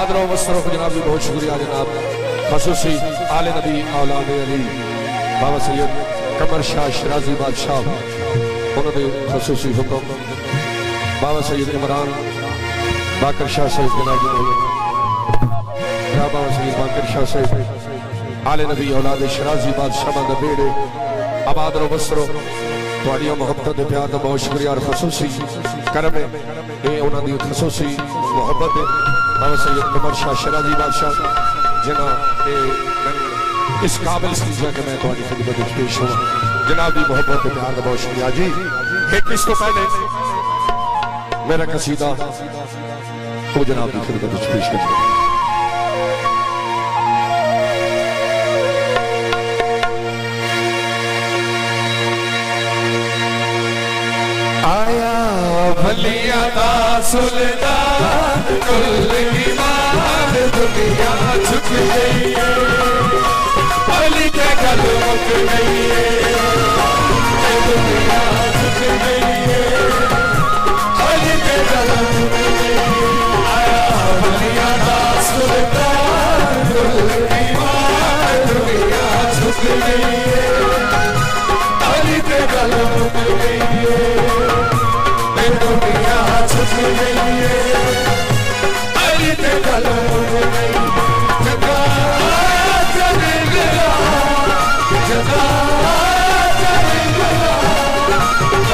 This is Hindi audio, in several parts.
आबाद रहो मस्त रहो जनाब जी, बहुत शुक्रिया जनाब। खसूसी आले नबी औलाद अली बाबा सैयद कमर शाह शराजी बादशाह उन्होंने खसूसी हुक्म बाबा सैयद इमरान बाकर शाह साहिब जनाब जी, बाबा सैयद बाकर शाह साहिब आले नबी औलाद शराजी बादशाह दा बेड़े आबाद रहो मस्त रहो। थोड़ी मोहब्बत प्यार का बहुत शुक्रिया और खसूसी करम है ये उन्होंने खसूसी मोहब्बत है बाबा सैयद कमर शाह शराजी बादशाह जिन्ना इस काबिल समझा कि मैं थोड़ी खिदमत में पेश हुआ। जनाब की मोहब्बत प्यार का बहुत शुक्रिया जी। एक इसको पहले मेरा कसीदा वो जनाब की खिदमत में पेश कर आया भलिया दा सुल्तान कुल ईमान दुनिया झुक गई है, अली के गल मुक गई है, दुनिया झुक गई है, अली के गल मुक गई है। आया भलिया दा सुल्तान कुल ईमान दुनिया झुक गई है, अली के गल मुक गई है, दुनिया झुक गई है, अली ते गल मुक गई। जगा जग गया, जगा जग गया,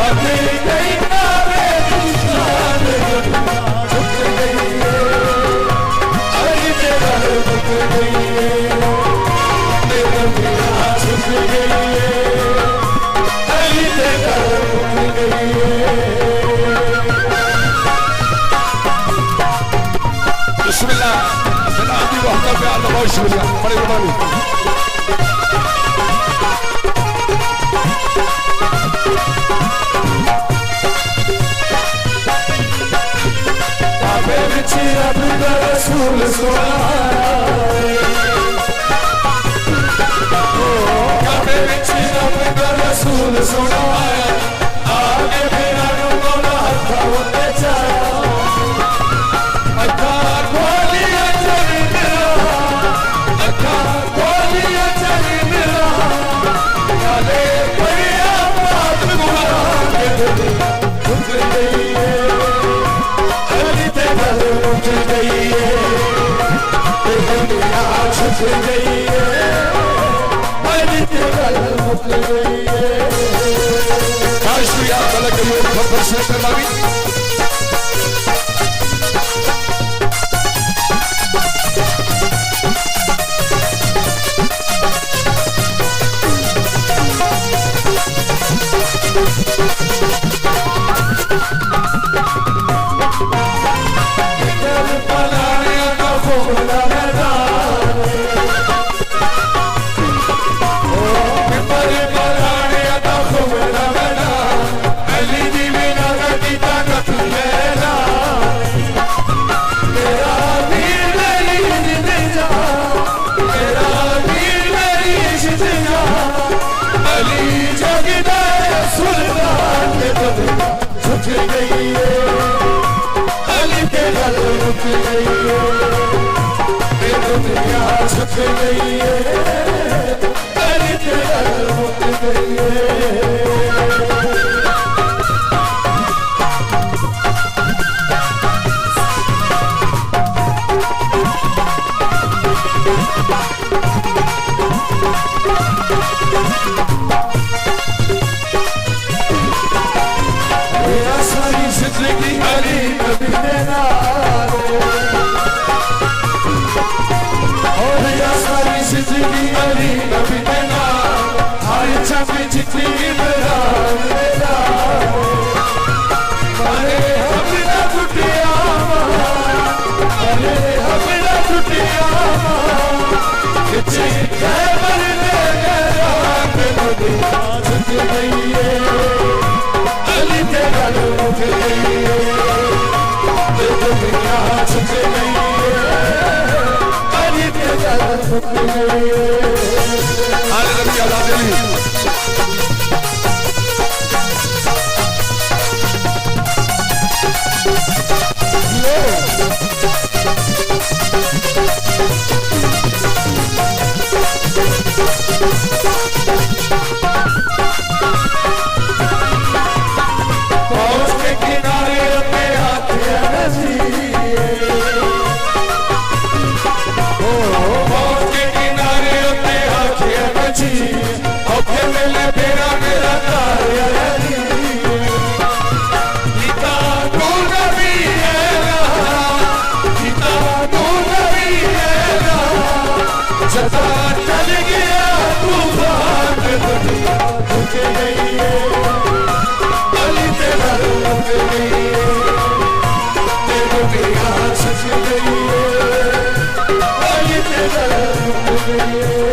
अभी नहीं नारे दुश्मन, झुक गई है, अली ते गल मुक गई है, दुनिया झुक गई है, अली ते गल मुक गई है। बिस्मिल्लाह जनाब जी बहुत प्यार का बहुत शुक्रिया बड़े मेहरबानी। काबे विच रब दा रसूल सोना, काबे विच रब दा रसूल सोना, आगे मेरा रोना हथा होते चाया, अखा खोलिया चल मेरा, अखा खोलिया चल मेरा, काले परिया बात गुना के दुनिया झुक गई है, अली ते गल मुक गई है, दुनिया झुक गई है, अली ते गल मुक गई है। शुक्रिया गलत करिए खबर से करवावी। झुक गई है, अली के गल मुक गई है, दुनिया झुक गई है, अली के गल मुक गई है। जिंदगी अली नबी दे नाल, और या सारी जिंदगी अली नबी दे नाल, हर जंग जितनी इमरान दे नाल, मारे हमना टुटिया मारे हमना टुटिया किसी खैबर दे गया के दुनिया झुक गई है, अली ते गल मुक गई है, दुनिया झुक गई है, अली ते गल मुक गई है। आले नबी औलाद अली सदा चल गया तूफान दुनिया झुक गई है अली तेरा रुक गई है दुनिया सच गई है अली तेरा रुक गई है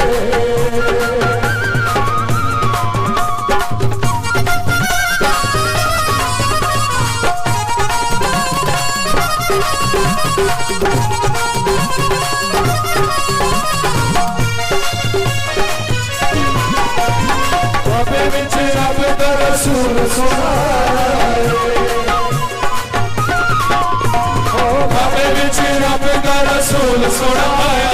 बाबे विच रब दा रसूल सोना बाबे विच रब दा रसूल सोना आया